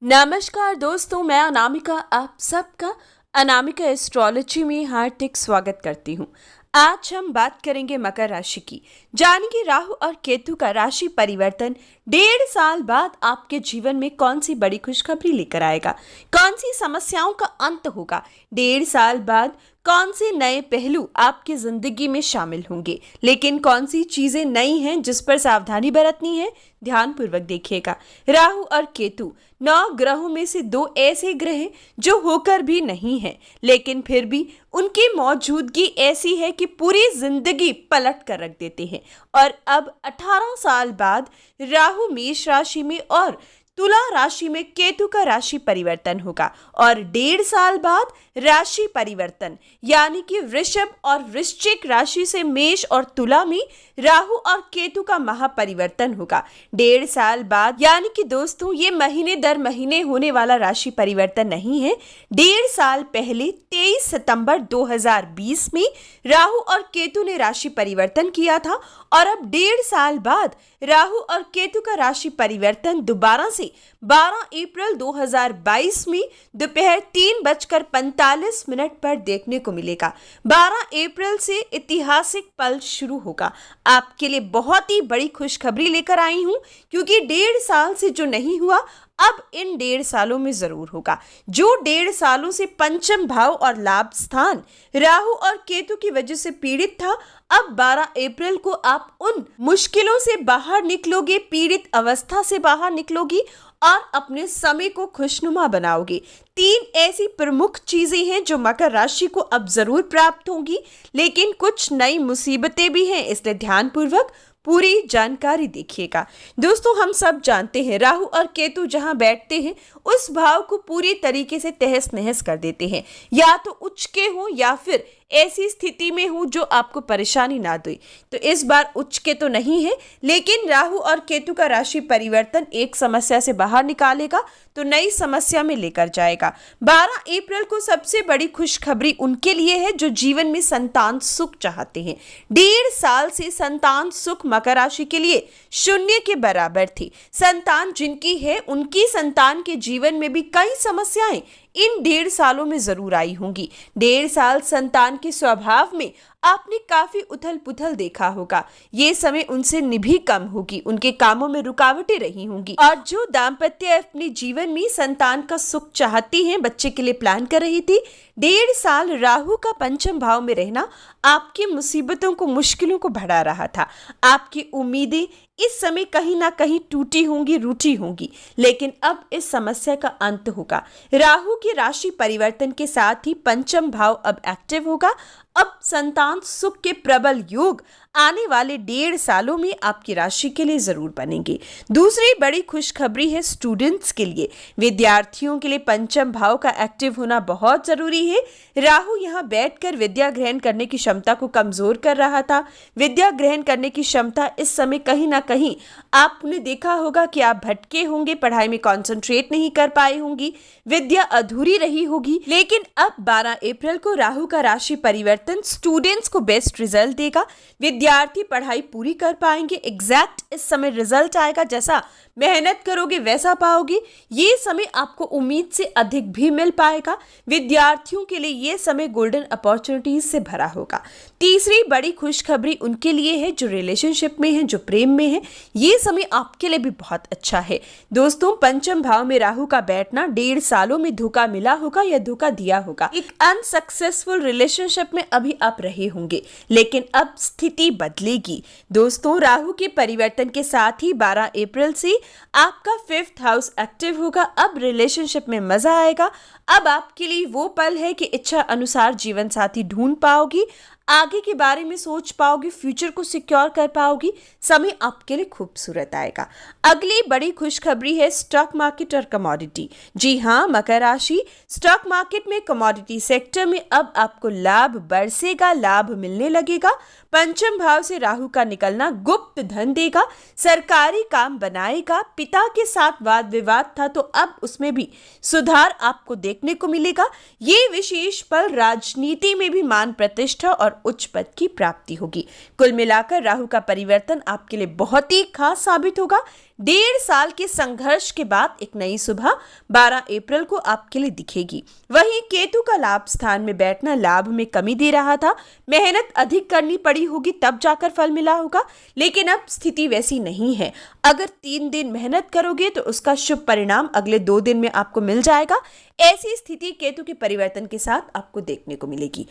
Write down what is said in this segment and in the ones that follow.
नमस्कार दोस्तों, मैं अनामिका आप सबका अनामिका एस्ट्रोलॉजी में हार्दिक स्वागत करती हूँ। आज हम बात करेंगे मकर राशि की। जानेंगे राहु और केतु का राशि परिवर्तन 1.5 साल बाद आपके जीवन में कौन सी बड़ी खुशखबरी लेकर आएगा, कौन सी समस्याओं का अंत होगा, 1.5 साल बाद कौन से नए पहलू आपकी जिंदगी में शामिल होंगे, लेकिन कौन सी चीजें नई हैं जिस पर सावधानी बरतनी है, ध्यानपूर्वक देखिएगा। राहु और केतु 9 ग्रहों में से 2 ऐसे ग्रह हैं जो होकर भी नहीं हैं, लेकिन फिर भी उनकी मौजूदगी ऐसी है कि पूरी जिंदगी पलट कर रख देते हैं। और अब 18 साल बाद राहु मेष राशि में और तुला राशि में केतु का राशि परिवर्तन होगा और 1.5 साल बाद राशि परिवर्तन यानी कि वृषभ और वृश्चिक राशि से मेष और तुला में राहु और केतु का महापरिवर्तन होगा 1.5 साल बाद। यानी कि दोस्तों, ये महीने दर महीने होने वाला राशि परिवर्तन नहीं है। 1.5 साल पहले 23 सितंबर 2020 में राहु और केतु ने राशि परिवर्तन किया था और अब 1.5 साल बाद राहु और केतु का राशि परिवर्तन दोबारा से 12 अप्रैल 2022 में दोपहर 3:45 पर देखने को मिलेगा। 12 अप्रैल से ऐतिहासिक पल शुरू होगा। आपके लिए बहुत ही बड़ी खुशखबरी लेकर आई हूं, क्योंकि 1.5 साल से जो नहीं हुआ अब इन 1.5 सालों में जरूर होगा। जो 1.5 सालों से पंचम भाव और लाभ स्थान राहु और केतु की वजह से पीड़ित था, अब 12 अप्रैल को आप उन मुश्किलों से बाहर निकलोगे, पीड़ित अवस्था से बाहर निकलोगी और अपने समय को खुशनुमा बनाओगे। 3 ऐसी प्रमुख चीजें हैं जो मकर राशि को अब जरूर प्राप्त होंगी, लेकिन कुछ नई मुसीबतें भी हैं, इसलिए ध्यानपूर्वक पूरी जानकारी देखिएगा। दोस्तों, हम सब जानते हैं राहु और केतु जहां बैठते हैं उस भाव को पूरी तरीके से तहस नहस कर देते हैं, या तो उच्च के हो या फिर ऐसी स्थिति में हो जो आपको परेशानी ना दे। तो इस बार उच्च के तो नहीं है, लेकिन राहु और केतु का राशि परिवर्तन एक समस्या से बाहर निकालेगा तो नई समस्या में लेकर जाएगा। 12 अप्रैल को सबसे बड़ी खुशखबरी उनके लिए है जो जीवन में संतान सुख चाहते हैं। 1.5 साल से संतान सुख मकर राशि के लिए शून्य के बराबर थी। संतान जिनकी है उनकी संतान के जीवन में भी कई समस्याएं इन 1.5 सालों में जरूर आई होंगी। 1.5 साल संतान के स्वभाव में आपने काफी उथल पुथल देखा होगा। ये समय उनसे निभी कम होगी, उनके कामों में रुकावटें रही होंगी। और जो दाम्पत्य अपने जीवन में संतान का सुख चाहती हैं, बच्चे के लिए प्लान कर रही थी, 1.5 साल राहु का पंचम भाव में रहना आपकी मुसीबतों को, मुश्किलों को बढ़ा रहा था। आपकी उम्मीदें इस समय कहीं ना कहीं टूटी होंगी, रूठी होंगी, लेकिन अब इस समस्या का अंत होगा। राहु की राशि परिवर्तन के साथ ही पंचम भाव अब एक्टिव होगा। अब संतान सुख के प्रबल योग आने वाले 1.5 सालों में आपकी राशि के लिए जरूर बनेंगे। दूसरी बड़ी खुशखबरी है स्टूडेंट्स के लिए, विद्यार्थियों के लिए पंचम भाव का एक्टिव होना बहुत जरूरी है। राहु यहाँ बैठकर विद्या ग्रहण करने की क्षमता को कमजोर कर रहा था। विद्या ग्रहण करने की क्षमता इस समय कहीं ना कहीं आपने देखा होगा कि आप भटके होंगे, पढ़ाई में कॉन्सेंट्रेट नहीं कर पाए होंगी, विद्या अधूरी रही होगी। लेकिन अब 12 अप्रैल को राहु का राशि परिवर्तन स्टूडेंट्स को बेस्ट रिजल्ट देगा। विद्यार्थी पढ़ाई पूरी कर पाएंगे। एग्जैक्ट इस समय रिजल्ट आएगा, जैसा मेहनत करोगे वैसा पाओगे। ये समय आपको उम्मीद से अधिक भी मिल पाएगा। विद्यार्थियों के लिए ये समय गोल्डन अपॉर्चुनिटीज से भरा होगा। तीसरी बड़ी खुशखबरी उनके लिए है जो रिलेशनशिप में है, जो प्रेम में है। ये समय आपके लिए भी बहुत अच्छा है। दोस्तों, पंचम भाव में राहु का बैठना 1.5 सालों में धोखा मिला होगा या धोखा दिया होगा। एक अनसक्सेसफुल रिलेशनशिप में अभी आप रहे होंगे, लेकिन अब स्थिति बदलेगी। दोस्तों, राहु के परिवर्तन के साथ ही 12 अप्रैल से आपका 5th हाउस एक्टिव होगा। अब रिलेशनशिप में मजा आएगा। अब आपके लिए वो पल है कि इच्छा अनुसार जीवन साथी ढूंढ पाओगी, आगे के बारे में सोच पाओगी, फ्यूचर को सिक्योर कर पाओगी। समय आपके लिए खूबसूरत आएगा। अगली बड़ी खुशखबरी है स्टॉक मार्केट और कमोडिटी। जी हाँ, मकर राशि, स्टॉक मार्केट में, कमोडिटी सेक्टर में अब आपको लाभ बरसेगा, लाभ मिलने लगेगा। पंचम भाव से राहु का निकलना गुप्त धन देगा, सरकारी काम बनाएगा। पिता के साथ वाद विवाद था तो अब उसमें भी सुधार आपको देखने को मिलेगा। ये विशेष पल राजनीति में भी मान प्रतिष्ठा और और उच्च पद की प्राप्ति होगी। कुल मिलाकर राहु का परिवर्तन आपके लिए बहुत ही खास साबित होगा। 1.5 साल के संघर्ष के बाद एक नई सुबह 12 अप्रैल को आपके लिए दिखेगी। वहीं केतु का लाभ स्थान में बैठना लाभ में कमी दे रहा था, मेहनत अधिक करनी पड़ी होगी तब जाकर फल मिला होगा, लेकिन अब स्थिति वैसी नहीं है। अगर 3 दिन मेहनत करोगे तो उसका शुभ परिणाम अगले 2 दिन में आपको मिल जाएगा। ऐसी स्थिति केतु के परिवर्तन के साथ आपको देखने को मिलेगी।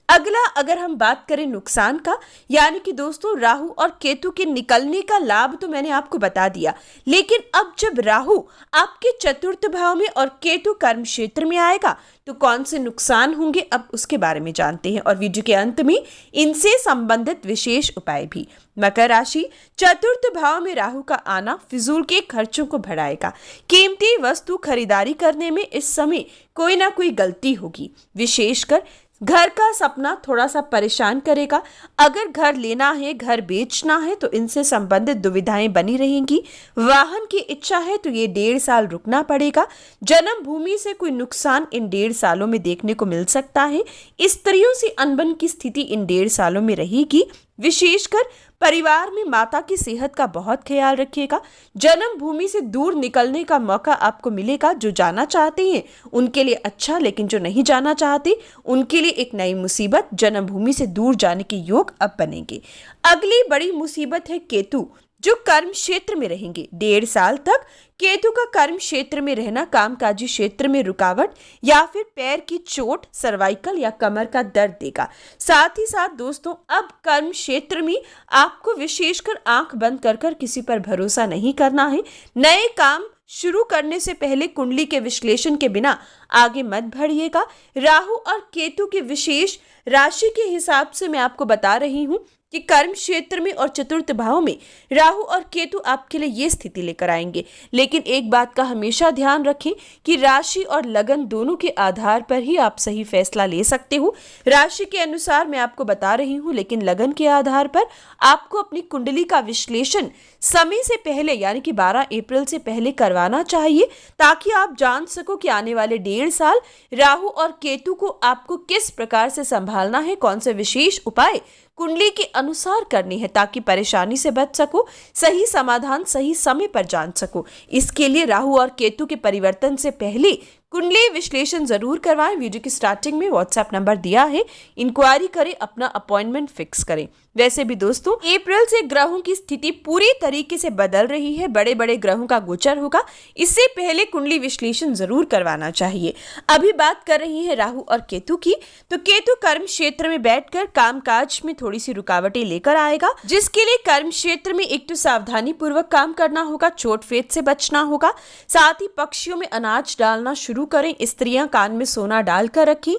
अगला अगर हम बात करें नुकसान का, यानी कि दोस्तों राहु और केतु के निकलने का लाभ तो मैंने आपको बता दिया, लेकिन अब जब राहु आपके चतुर्थ भाव में और केतु कर्म क्षेत्र में आएगा तो कौन से नुकसान होंगे, अब उसके बारे में जानते हैं और वीडियो के अंत में इनसे संबंधित विशेष उपाय भी। मकर राशि, चतुर्थ भाव में राहु का आना फिजूल के खर्चों को बढ़ाएगा। कीमती वस्तु खरीदारी करने में इस समय कोई ना कोई गलती होगी। विशेषकर घर का सपना थोड़ा सा परेशान करेगा। अगर घर लेना है, घर बेचना है तो इनसे संबंधित दुविधाएं बनी रहेंगी। वाहन की इच्छा है तो ये 1.5 साल रुकना पड़ेगा। जन्म भूमि से कोई नुकसान इन 1.5 सालों में देखने को मिल सकता है। स्त्रियों से अनबन की स्थिति इन 1.5 सालों में रहेगी। विशेषकर परिवार में माता की सेहत का बहुत ख्याल रखिएगा। जन्म भूमि से दूर निकलने का मौका आपको मिलेगा। जो जाना चाहते हैं उनके लिए अच्छा, लेकिन जो नहीं जाना चाहते उनके लिए एक नई मुसीबत, जन्म भूमि से दूर जाने के योग अब बनेंगे। अगली बड़ी मुसीबत है केतु, जो कर्म क्षेत्र में रहेंगे। 1.5 साल तक केतु का कर्म क्षेत्र में रहना कामकाजी क्षेत्र में रुकावट या फिर पैर की चोट, सर्वाइकल या कमर का दर्द देगा। साथ ही साथ दोस्तों अब कर्म क्षेत्र में आपको विशेषकर आंख बंद कर किसी पर भरोसा नहीं करना है। नए काम शुरू करने से पहले कुंडली के विश्लेषण के बिना आगे मत बढ़िएगा। राहु और केतु के विशेष राशि के हिसाब से मैं आपको बता रही हूं कि कर्म क्षेत्र में और चतुर्थ भाव में राहु और केतु आपके लिए ये स्थिति लेकर आएंगे। लेकिन एक बात का हमेशा ध्यान रखें कि राशि और लगन दोनों के आधार पर ही आप सही फैसला ले सकते हो। राशि के अनुसार मैं आपको बता रही हूं, लेकिन लगन के आधार पर आपको अपनी कुंडली का विश्लेषण समय से पहले यानी कि 12 अप्रैल से पहले करवाना चाहिए, ताकि आप जान सको कि आने वाले 1.5 साल राहु और केतु को आपको किस प्रकार से संभालना है, कौन से विशेष उपाय कुंडली के अनुसार करनी है ताकि परेशानी से बच सको, सही समाधान सही समय पर जान सको। इसके लिए राहु और केतु के परिवर्तन से पहले कुंडली विश्लेषण जरूर करवाएं। वीडियो की स्टार्टिंग में व्हाट्सएप नंबर दिया है, इंक्वायरी करें, अपना अपॉइंटमेंट फिक्स करें। वैसे भी दोस्तों अप्रैल से ग्रहों की स्थिति पूरी तरीके से बदल रही है, बड़े बड़े ग्रहों का गोचर होगा। इससे पहले कुंडली विश्लेषण जरूर करवाना चाहिए। अभी बात कर रही है राहु और केतु की, तो केतु कर्म क्षेत्र में बैठकर कामकाज में थोड़ी सी रुकावटें लेकर आएगा, जिसके लिए कर्म क्षेत्र में एक तो सावधानी पूर्वक काम करना होगा, चोट फेट से बचना होगा। साथ ही पक्षियों में अनाज डालना शुरू करें। स्त्रियां कान में सोना डालकर रखें।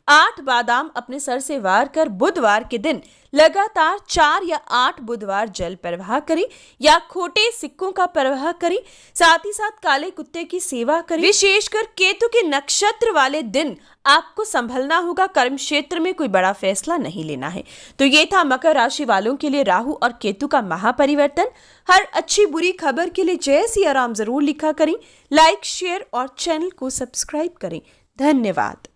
8 बादाम अपने सर से वार कर बुधवार के दिन लगातार 4 या 8 बुधवार जल प्रवाह करें या खोटे सिक्कों का प्रवाह करें। साथ ही साथ काले कुत्ते की सेवा करें। विशेषकर केतु के नक्षत्र वाले दिन आपको संभलना होगा, कर्म क्षेत्र में कोई बड़ा फैसला नहीं लेना है। तो ये था मकर राशि वालों के लिए राहु और केतु का महापरिवर्तन। हर अच्छी बुरी खबर के लिए जय सिया राम जरूर लिखा करें, लाइक शेयर और चैनल को सब्सक्राइब करें। धन्यवाद।